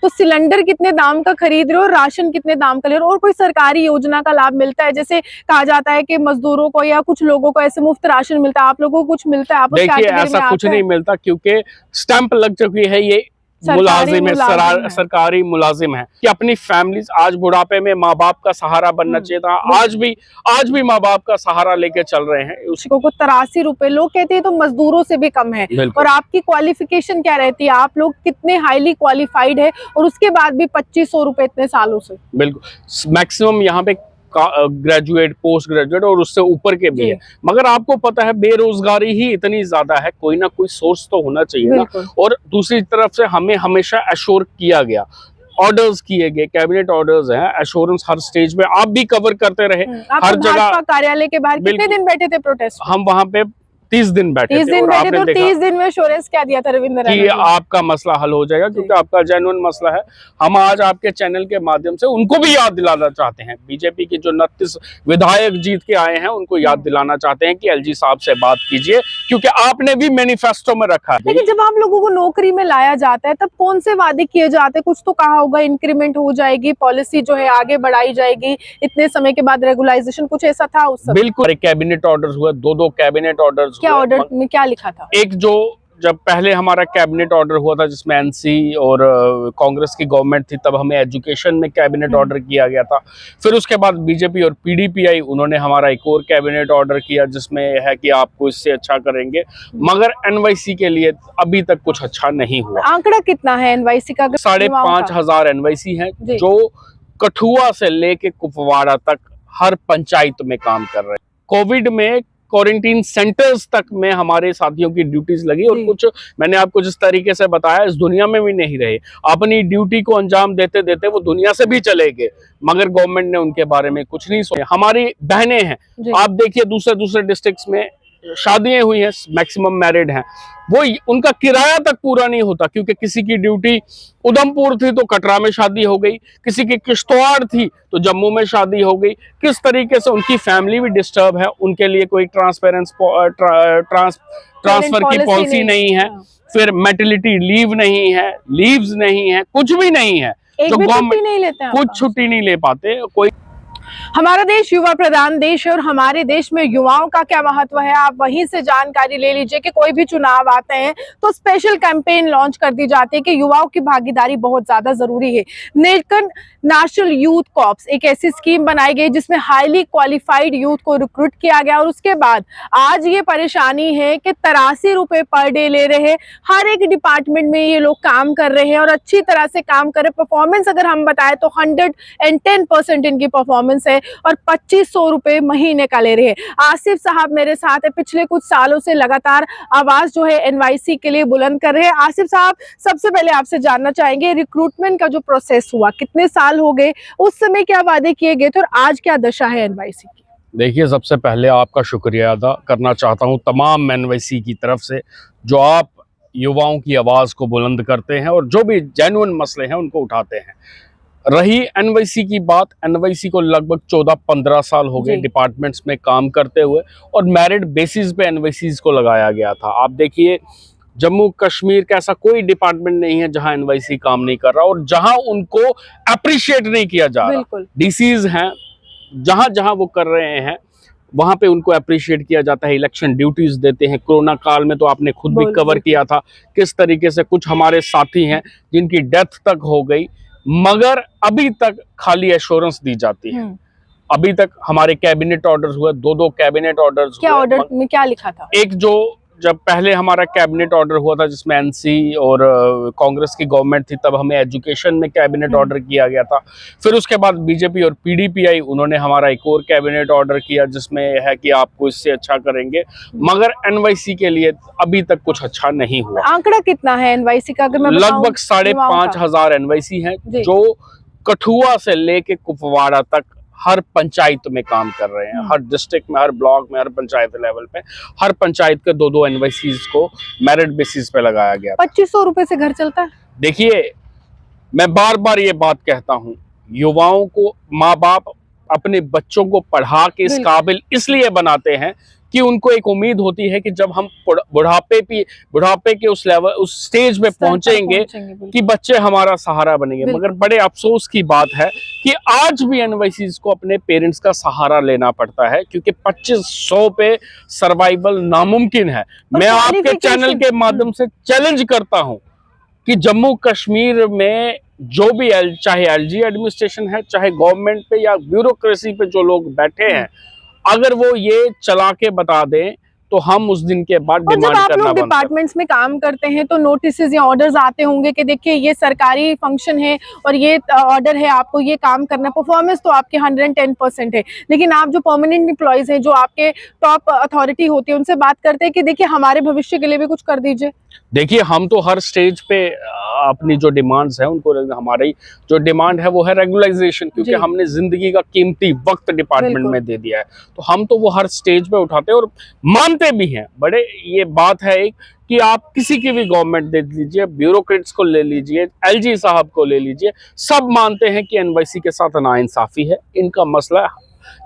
तो सिलेंडर कितने दाम का खरीद रहे हो, राशन कितने दाम का ले रहे हो, और कोई सरकारी योजना का लाभ मिलता है? जैसे कहा जाता है कि मजदूरों को या कुछ लोगों को ऐसे मुफ्त राशन मिलता है, आप लोगों को कुछ मिलता है? आप उस देखिए कैटेगरी में ऐसा कुछ आते नहीं हैं? मिलता, क्योंकि स्टैंप लग चुकी है, ये सरकारी मुलाजिम है, मुलाजिम है। सरकारी मुलाजिम है कि अपनी फैमिली आज बुढ़ापे में माँ बाप का सहारा बनना चाहिए था। आज भी माँ बाप का सहारा लेके चल रहे हैं। शिक्षकों को 83 रुपए, लोग कहते हैं तो मजदूरों से भी कम है। और आपकी क्वालिफिकेशन क्या रहती है? आप लोग कितने हाईली क्वालिफाइड है और उसके बाद भी 2500 रुपए इतने सालों से? बिल्कुल मैक्सिमम यहाँ पे ग्रेजुएट, पोस्ट ग्रेजुएट और उससे ऊपर के भी है, मगर आपको पता है बेरोजगारी ही इतनी ज्यादा है, कोई ना कोई सोर्स तो होना चाहिए ना। और दूसरी तरफ से हमें हमेशा एश्योर किया गया, ऑर्डर्स किए गए, कैबिनेट ऑर्डर्स हैं, एश्योरेंस हर स्टेज पे आप भी कवर करते रहे। हर जगह कार्यालय के बाहर कितने दिन बैठे थे प्रोटेस्ट? हम वहां पे 30 दिन बैठे थे। 30 दिन बैठे थे, 30 दिन में एश्योरेंस क्या दिया था रविंद्र कि आपका मसला हल हो जाएगा, क्योंकि आपका जेन्युइन मसला है। हम आज आपके चैनल के माध्यम से उनको भी याद दिलाना चाहते हैं, बीजेपी के जो 29 विधायक जीत के आए हैं उनको याद दिलाना चाहते हैं कि एलजी साहब से बात कीजिए, क्योंकि आपने भी मैनिफेस्टो में रखा है। लेकिन जब आप लोगों को नौकरी में लाया जाता है तब कौन से वादे किए जाते हैं? कुछ तो कहा होगा इंक्रीमेंट हो जाएगी, पॉलिसी जो है आगे बढ़ाई जाएगी, इतने समय के बाद रेगुलाइजेशन, कुछ ऐसा था उस समय? बिल्कुल, कैबिनेट ऑर्डर्स हुए, 2 कैबिनेट ऑर्डर्स। क्या ऑर्डर में क्या लिखा था? एक जो जब पहले हमारा कैबिनेट ऑर्डर हुआ था जिसमें एनसी और कांग्रेस की गवर्नमेंट थी, तब हमें एजुकेशन में कैबिनेट ऑर्डर किया गया था। फिर उसके बाद बीजेपी और पीडीपी आई, उन्होंने हमारा एक और कैबिनेट ऑर्डर किया जिसमें है कि आपको इससे अच्छा करेंगे, मगर एनवाईसी के लिए अभी तक कुछ अच्छा नहीं हुआ। आंकड़ा कितना है एनवाईसी का? 5,500 एनवाईसी है जो कठुआ से लेके कुपवाड़ा तक हर पंचायत में काम कर रहे हैं। कोविड में क्वारंटीन सेंटर्स तक में हमारे साथियों की ड्यूटीज लगी, और कुछ मैंने आपको जिस तरीके से बताया इस दुनिया में भी नहीं रहे, अपनी ड्यूटी को अंजाम देते देते वो दुनिया से भी चले गए, मगर गवर्नमेंट ने उनके बारे में कुछ नहीं सोचा। हमारी बहनें हैं, आप देखिए दूसरे डिस्ट्रिक्ट्स में शादियां हुई हैं, मैक्सिमम मैरिड हैं, वो उनका किराया तक पूरा नहीं होता, क्योंकि किसी की ड्यूटी उधमपुर थी तो कटरा में शादी हो गई, किसी की किश्तवाड़ थी तो जम्मू में शादी हो गई। किस तरीके से उनकी फैमिली भी डिस्टर्ब है, उनके लिए कोई ट्रांसफर की पॉलिसी नहीं है, फिर मैटरनिटी लीव नहीं है, लीव्स नहीं है, कुछ भी नहीं है, जो गवर्नमेंट कुछ छुट्टी नहीं ले पाते कोई। हमारा देश युवा प्रधान देश है और हमारे देश में युवाओं का क्या महत्व है, आप वहीं से जानकारी ले लीजिए कि कोई भी चुनाव आते हैं तो स्पेशल कैंपेन लॉन्च कर दी जाती है कि युवाओं की भागीदारी बहुत ज्यादा जरूरी है। नेशनल यूथ कॉर्प्स एक ऐसी स्कीम बनाई गई जिसमें हाईली क्वालिफाइड यूथ को रिक्रूट किया गया, और उसके बाद आज ये परेशानी है कि 83 रुपए पर डे ले रहे हैं। हर एक डिपार्टमेंट में ये लोग काम कर रहे हैं और अच्छी तरह से काम कर रहे। परफॉर्मेंस अगर हम बताएं तो 110% इनकी परफॉर्मेंस है और 2500 रुपए महीने का ले रहे हैं। आसिफ साहब मेरे साथ है, पिछले कुछ सालों से लगातार आवाज जो है एनवाईसी के लिए बुलंद कर रहे हैं। आसिफ साहब, सबसे पहले आपसे जानना चाहेंगे रिक्रूटमेंट का जो प्रोसेस हुआ, कितने साल हो गए, उस समय क्या वादे किए गए थे और आज क्या दशा है एनवाईसी की? देखिए, सबसे पहले आपका शुक्रिया अदा करना चाहता हूं तमाम एनवाईसी की तरफ से, जो आप युवाओं की आवाज को बुलंद करते हैं और जो भी जेन्युइन मसले हैं उनको उठाते हैं। रही एनवाईसी की बात, एनवाईसी को लगभग 14-15 साल हो गए डिपार्टमेंट्स में काम करते हुए, और मेरिट बेसिस पे एनवाईसीज को लगाया गया था। आप देखिए, जम्मू कश्मीर का ऐसा कोई डिपार्टमेंट नहीं है जहां एनवाईसी काम नहीं कर रहा और जहां उनको अप्रिशिएट नहीं किया जा रहा। डीसीज हैं, जहां जहां वो कर रहे हैं वहां पे उनको अप्रिशिएट किया जाता है, इलेक्शन ड्यूटीज देते हैं। कोरोना काल में तो आपने खुद भी कवर किया था किस तरीके से कुछ हमारे साथी हैं जिनकी डेथ तक हो गई, मगर अभी तक खाली एश्योरेंस दी जाती है। अभी तक हमारे कैबिनेट ऑर्डर्स हुए, 2 कैबिनेट ऑर्डर्स। क्या ऑर्डर में क्या लिखा था? एक जो जब पहले हमारा कैबिनेट ऑर्डर हुआ था जिसमें एनसी और कांग्रेस की गवर्नमेंट थी, तब हमें एजुकेशन में कैबिनेट ऑर्डर किया गया था। फिर उसके बाद बीजेपी और पीडीपी आई, उन्होंने हमारा एक और कैबिनेट ऑर्डर किया जिसमें है कि आपको इससे अच्छा करेंगे, मगर एनवाईसी के लिए अभी तक कुछ अच्छा नहीं हुआ। आंकड़ा कितना है एनवाईसी का? अगर मैं लगभग 5,500 एनवाईसी है जो कठुआ से लेके कुपवाड़ा तक हर पंचायत में काम कर रहे हैं, हर डिस्ट्रिक्ट में, हर ब्लॉक में, हर पंचायत लेवल पे, हर पंचायत के 2 एनवाईसीज को मेरिट बेसिस पे लगाया गया। 2500 रुपए से घर चलता है? देखिए, मैं बार बार ये बात कहता हूँ, युवाओं को माँ बाप अपने बच्चों को पढ़ा के इस काबिल इसलिए बनाते हैं कि उनको एक उम्मीद होती है कि जब हम बुढ़ापे के उस लेवल, उस स्टेज पे पहुंचेंगे कि बच्चे हमारा सहारा बनेंगे। मगर बड़े अफसोस की बात है कि आज भी एनवाईसीज को अपने पेरेंट्स का सहारा लेना पड़ता है, क्योंकि 2500 पे सर्वाइवल नामुमकिन है। मैं आपके चैनल के माध्यम से चैलेंज करता हूं कि जम्मू कश्मीर में जो भी चाहे एलजी एडमिनिस्ट्रेशन है, चाहे गवर्नमेंट पे या ब्यूरोक्रेसी पे जो लोग बैठे हैं, अगर वो ये चला के बता दें तो हम उस दिन के बाद डिमांड करना बंद कर दें। जब आप लोग डिपार्टमेंट्स में काम करते हैं तो नोटिस या ऑर्डर्स आते होंगे कि देखिए ये सरकारी फंक्शन है और ये ऑर्डर है, आपको ये काम करना, परफॉर्मेंस तो आपके 110% है, लेकिन आप जो परमानेंट एम्प्लॉयज हैं, जो आपके टॉप अथॉरिटी होती है, उनसे बात करते हैं कि देखिए हमारे भविष्य के लिए भी कुछ कर दीजिए। देखिए, हम तो हर स्टेज पे अपनी जो डिमांड्स है उनको, हमारी जो डिमांड है वो है रेगुलराइजेशन, क्योंकि हमने जिंदगी का कीमती वक्त डिपार्टमेंट में दे दिया है। तो हम तो वो हर स्टेज पे उठाते हैं और मानते भी हैं। बड़े ये बात है एक कि आप किसी की भी गवर्नमेंट दे लीजिए, ब्यूरोक्रेट्स को ले लीजिए, एलजी साहब को ले लीजिए, सब मानते हैं कि एनवाईसी के साथ नाइंसाफी है, इनका मसला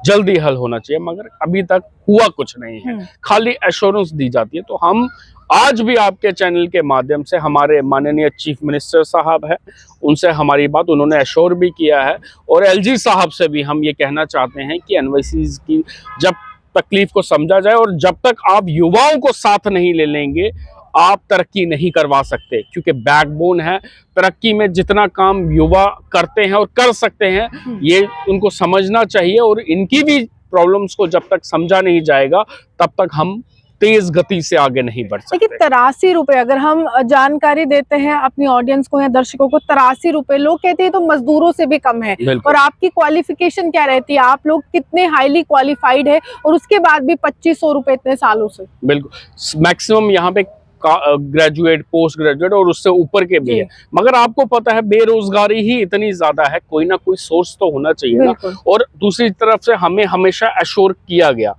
जल्दी हल होना चाहिए, मगर अभी तक हुआ कुछ नहीं है, खाली एश्योरेंस दी जाती है। तो हम आज भी आपके चैनल के माध्यम से, हमारे माननीय चीफ मिनिस्टर साहब है, उनसे हमारी बात उन्होंने एश्योर भी किया है, और एलजी साहब से भी हम ये कहना चाहते हैं कि एनवाईसीज की जब तकलीफ को समझा जाए, और जब तक आप युवाओं को साथ नहीं ले लेंगे आप तरक्की नहीं करवा सकते, क्योंकि बैकबोन है तरक्की में। जितना काम युवा करते हैं और कर सकते हैं, ये उनको समझना चाहिए, और इनकी भी प्रॉब्लम्स को जब तक समझा नहीं जाएगा तब तक हम तेज गति से आगे नहीं बढ़ सकते। लेकिन 83 रुपए, अगर हम जानकारी देते हैं अपनी ऑडियंस को या दर्शकों को, 83 रुपए लोग कहते हैं तो मजदूरों से भी कम है, और आपकी क्वालिफिकेशन क्या रहती है, आप लोग कितने हाईली क्वालिफाइड है, और उसके बाद भी 2500 रुपए इतने सालों से? बिल्कुल, मैक्सिमम यहाँ पे ग्रेजुएट, पोस्ट ग्रेजुएट और उससे ऊपर के भी है, मगर आपको पता है बेरोजगारी ही इतनी ज्यादा है, कोई ना कोई सोर्स तो होना चाहिए ना। और दूसरी तरफ से हमें हमेशा एश्योर किया गया,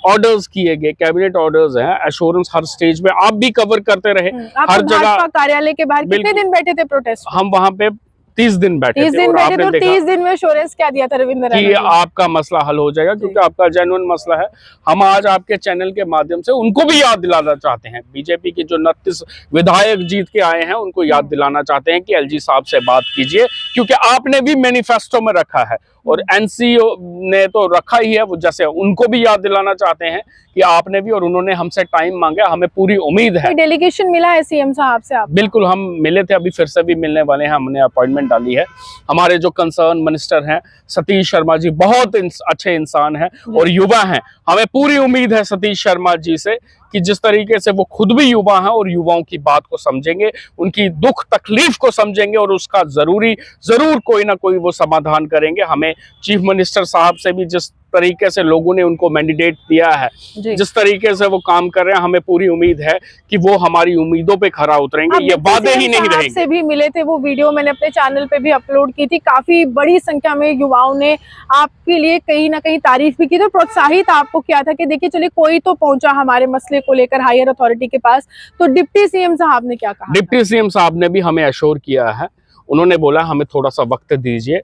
ऑर्डर्स किए गए, कैबिनेट ऑर्डर्स हैं, एश्योरेंस हर स्टेज पे आप भी कवर करते रहे। हर जगह कार्यालय के बाहर कितने दिन बैठे थे प्रोटेस्ट? हम वहां पे 30 दिन बैठे थे, और आपने देखा 30 दिन में एश्योरेंस क्या दिया था रविंद्र कि आपका मसला हल हो जाएगा, क्योंकि आपका जेन्युइन मसला है। हम आज आपके चैनल के माध्यम से उनको भी याद दिलाना चाहते हैं, बीजेपी के जो 29 विधायक जीत के आए हैं उनको याद दिलाना चाहते हैं कि एलजी साहब से बात कीजिए, क्योंकि आपने भी मैनिफेस्टो में रखा है और एनसीओ ने तो रखा ही है, वो जैसे उनको भी याद दिलाना चाहते हैं कि आपने भी, और उन्होंने हमसे टाइम मांगा, हमें पूरी उम्मीद है। डेलीगेशन मिला है सीएम साहब से? आप बिल्कुल, हम मिले थे, अभी फिर से भी मिलने वाले हैं, हमने अपॉइंटमेंट डाली है। हमारे जो कंसर्न मिनिस्टर हैं सतीश शर्मा जी बहुत अच्छे इंसान हैं और युवा हैं, हमें पूरी उम्मीद है सतीश शर्मा जी से कि जिस तरीके से वो खुद भी युवा हैं और युवाओं की बात को समझेंगे, उनकी दुख तकलीफ को समझेंगे और उसका जरूर कोई ना कोई वो समाधान करेंगे। हमें चीफ मिनिस्टर साहब से भी जिस तरीके से लोगों ने उनको मैंडेट दिया है, जिस तरीके से वो काम कर रहे हैं, हमें पूरी उम्मीद है कि वो हमारी उम्मीदों पे खरा उतरेंगे, ये वादे ही नहीं रहेंगे। से भी मिले थे, वो वीडियो मैंने अपने चैनल पे भी अपलोड की थी, काफी बड़ी संख्या में युवाओं ने आपके लिए कहीं ना कहीं तारीफ भी की थी, प्रोत्साहित आपको किया था कि देखिए चलिए कोई तो पहुंचा हमारे मसले को लेकर हायर अथॉरिटी के पास। तो डिप्टी सीएम साहब ने क्या कहा? डिप्टी सीएम साहब ने भी हमें एश्योर किया है, उन्होंने बोला हमें थोड़ा सा वक्त दीजिए,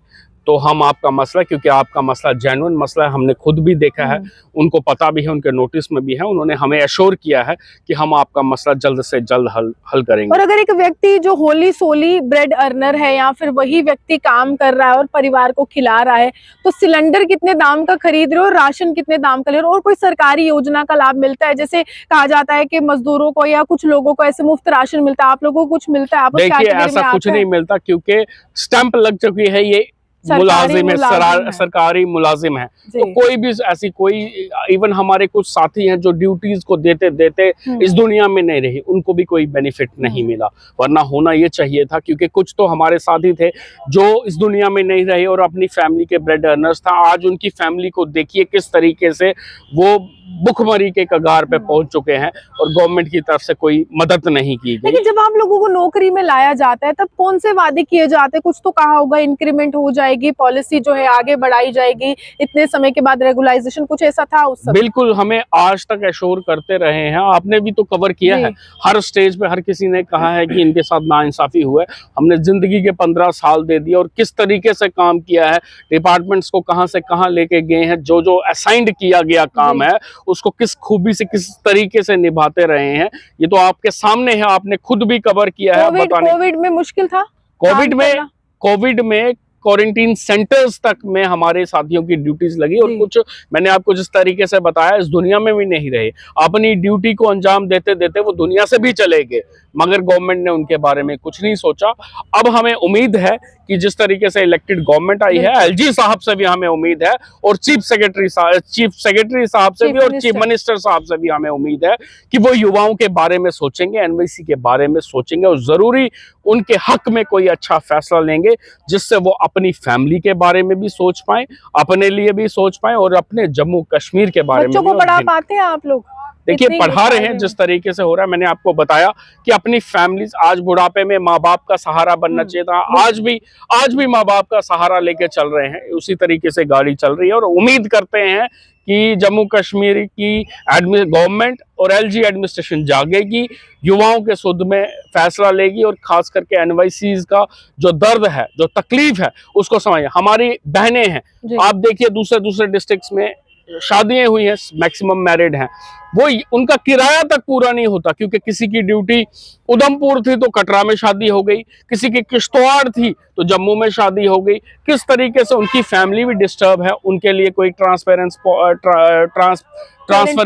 तो हम आपका मसला, क्योंकि आपका मसला जेन्युइन मसला है, हमने खुद भी देखा है, उनको पता भी है, उनके नोटिस में भी है, उन्होंने हमें एश्योर किया है कि हम आपका मसला जल्द से जल्द हल करेंगे। और अगर एक व्यक्ति जो होली सोली ब्रेड अर्नर है, या फिर वही व्यक्ति काम कर रहा है और परिवार को खिला रहा है, तो सिलेंडर कितने दाम का खरीद रहे हो, राशन कितने दाम का ले रहे हो, और कोई सरकारी योजना का लाभ मिलता है? जैसे कहा जाता है कि मजदूरों को या कुछ लोगों को ऐसे मुफ्त राशन मिलता है, आप लोगों को कुछ मिलता है? आप देखिए, ऐसा कुछ नहीं मिलता, क्योंकि स्टैंप लग चुकी है, ये मुलाजिम है, सरकारी मुलाजिम है, तो कोई भी ऐसी कोई, इवन हमारे कुछ साथी हैं जो ड्यूटीज को देते देते इस दुनिया में नहीं रही, उनको भी कोई बेनिफिट नहीं मिला, वरना होना ये चाहिए था, क्योंकि कुछ तो हमारे साथी थे जो इस दुनिया में नहीं रहे और अपनी फैमिली के ब्रेड अर्नर्स था। आज उनकी फैमिली को देखिए किस तरीके से वो भुखमरी के कगार पे पहुंच चुके हैं और गवर्नमेंट की तरफ से कोई मदद नहीं की गई। लेकिन जब आप लोगों को नौकरी में लाया जाता है तब कौन से वादे किए जाते हैं? कुछ तो कहा होगा इंक्रीमेंट हो जाएगी, जाएगी, पॉलिसी जो है आगे बढ़ाई जाएगी इतने समय के बाद, रेगुलाइजेशन, कुछ ऐसा था उस समय? बिल्कुल, हमें आज तक एश्योर करते रहे हैं। आपने भी तो कवर किया है, हर स्टेज पे हर किसी ने कहा है कि इनके साथ नाइंसाफी हुआ है। हमने जिंदगी के 15 साल दे दिए और किस तरीके से काम किया है, डिपार्टमेंट्स को कहां से कहां लेके गए हैं, जो जो असाइंड किया गया काम है उसको किस खूबी से किस तरीके से निभाते रहे हैं, ये तो आपके सामने है। आपने खुद भी कवर किया है। कोविड में मुश्किल था? कोविड में क्वारंटीन सेंटर्स तक में हमारे साथियों की ड्यूटीज लगी और कुछ मैंने आपको जिस तरीके से बताया इस दुनिया में भी नहीं रहे। अपनी ड्यूटी को अंजाम देते देते वो दुनिया से भी चले गए, मगर गवर्नमेंट ने उनके बारे में कुछ नहीं सोचा। अब हमें उम्मीद है कि जिस तरीके से इलेक्टेड गवर्नमेंट आई है, एलजी साहब से भी हमें उम्मीद है और चीफ सेक्रेटरी साहब से भी और चीफ मिनिस्टर साहब से भी हमें उम्मीद है कि वो युवाओं के बारे में सोचेंगे, एनवाईसी के बारे में सोचेंगे और जरूरी उनके हक में कोई अच्छा फैसला लेंगे जिससे वो अपनी फैमिली के बारे में भी सोच पाए, अपने लिए भी सोच पाए और अपने जम्मू कश्मीर के बारे में। बच्चों को पढ़ा पाते हैं आप लोग? देखिए, पढ़ा रहे हैं जिस तरीके से हो रहा है। मैंने आपको बताया कि अपनी फैमिली, आज बुढ़ापे में माँ बाप का सहारा बनना चाहिए था, आज भी माँ बाप का सहारा लेके चल रहे हैं, उसी तरीके से गाड़ी चल रही है। और उम्मीद करते हैं कि जम्मू कश्मीर की गवर्नमेंट और एलजी एडमिनिस्ट्रेशन जागेगी, युवाओं के सुध में फैसला लेगी और खास करके एनवाईसीज का जो दर्द है, जो तकलीफ है, उसको समझे। हमारी बहनें हैं, आप देखिए दूसरे डिस्ट्रिक्ट्स में शादियां हुई हैं, मैक्सिमम मैरिड हैं, वो उनका किराया तक पूरा नहीं होता क्योंकि किसी की ड्यूटी उधमपुर थी तो कटरा में शादी हो गई, किसी की किश्तवाड़ थी तो जम्मू में शादी हो गई। किस तरीके से उनकी फैमिली भी डिस्टर्ब है, उनके लिए कोई ट्रांसफर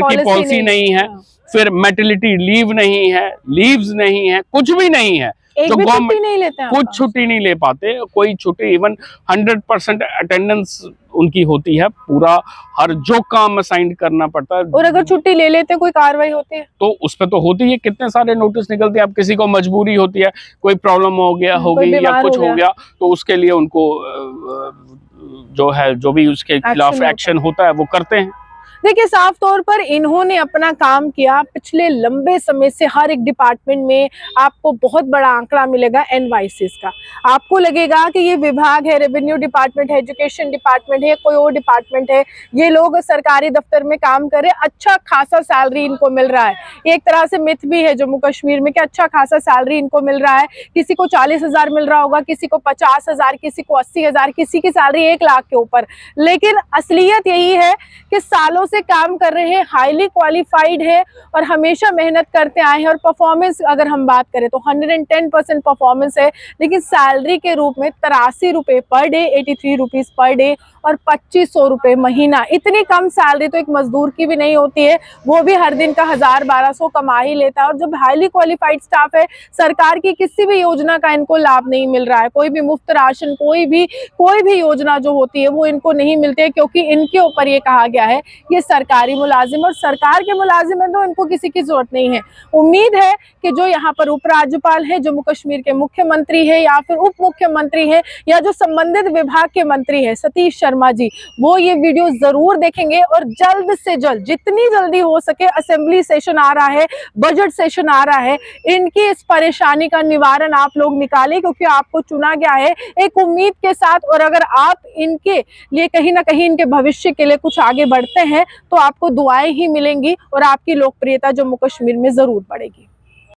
की पॉलिसी नहीं है, फिर मैटरनिटी लीव नहीं है, लीव्स नहीं है, कुछ भी नहीं है। एक भी छुट्टी नहीं लेते हैं, कुछ छुट्टी नहीं ले पाते, कोई छुट्टी, इवन 100% अटेंडेंस उनकी होती है, पूरा हर जो काम असाइन करना पड़ता है। और अगर छुट्टी ले लेते कोई कार्रवाई होती है तो उस पर तो होती है, कितने सारे नोटिस निकलते हैं। अब किसी को मजबूरी होती है, कोई प्रॉब्लम हो गई या कुछ हो गया तो उसके लिए उनको जो है, जो भी उसके खिलाफ एक्शन होता है वो करते हैं। देखिए, साफ तौर पर इन्होंने अपना काम किया। पिछले लंबे समय से हर एक डिपार्टमेंट में आपको बहुत बड़ा आंकड़ा मिलेगा एनवाईसीज का। आपको लगेगा कि ये विभाग है, रेवेन्यू डिपार्टमेंट है, एजुकेशन डिपार्टमेंट है, कोई और डिपार्टमेंट है, ये लोग सरकारी दफ्तर में काम कर रहे, अच्छा खासा सैलरी इनको मिल रहा है। एक तरह से मिथ भी है जम्मू कश्मीर में कि अच्छा खासा सैलरी इनको मिल रहा है। किसी को 40,000 मिल रहा होगा, किसी को 50,000, किसी को 80,000, किसी की सैलरी 1 लाख के ऊपर। लेकिन असलियत यही है कि सालों से काम कर रहे हैं, हाईली क्वालिफाइड है और हमेशा मेहनत करते आए हैं। और परफॉर्मेंस अगर हम बात करें तो 110% परफॉर्मेंस है, लेकिन सैलरी के रूप में 83 रुपए per day, 83 rupees per day और 2500 रुपए महीना। इतनी कम सैलरी तो एक मजदूर की भी नहीं होती है, वो भी हर दिन का 1000-1200 कमा ही लेता है। और जब हाईली क्वालिफाइड स्टाफ है, सरकार की किसी भी योजना का इनको लाभ नहीं मिल रहा है, कोई भी मुफ्त राशन, कोई भी योजना जो होती है वो इनको नहीं मिलती है, क्योंकि इनके ऊपर ये कहा गया है ये सरकारी मुलाजिम, और सरकार के मुलाजिम है तो इनको किसी की जरूरत नहीं है। उम्मीद है कि जो यहाँ पर उपराज्यपाल है, जम्मू कश्मीर के मुख्यमंत्री है या फिर उप मुख्यमंत्री है या जो संबंधित विभाग के मंत्री है सतीश शर्मा जी, वो ये वीडियो जरूर देखेंगे और जल्द से जल्द, जितनी जल्दी हो सके, असेंबली सेशन आ रहा है, बजट सेशन आ रहा है, इनकी इस परेशानी का निवारण आप लोग निकालें, क्योंकि आपको चुना गया है एक उम्मीद के साथ। और अगर आप इनके लिए कहीं ना कहीं इनके भविष्य के लिए कुछ आगे बढ़ते हैं तो आपको दुआएं ही मिलेंगी और आपकी लोकप्रियता जम्मू कश्मीर में जरूर बढ़ेगी।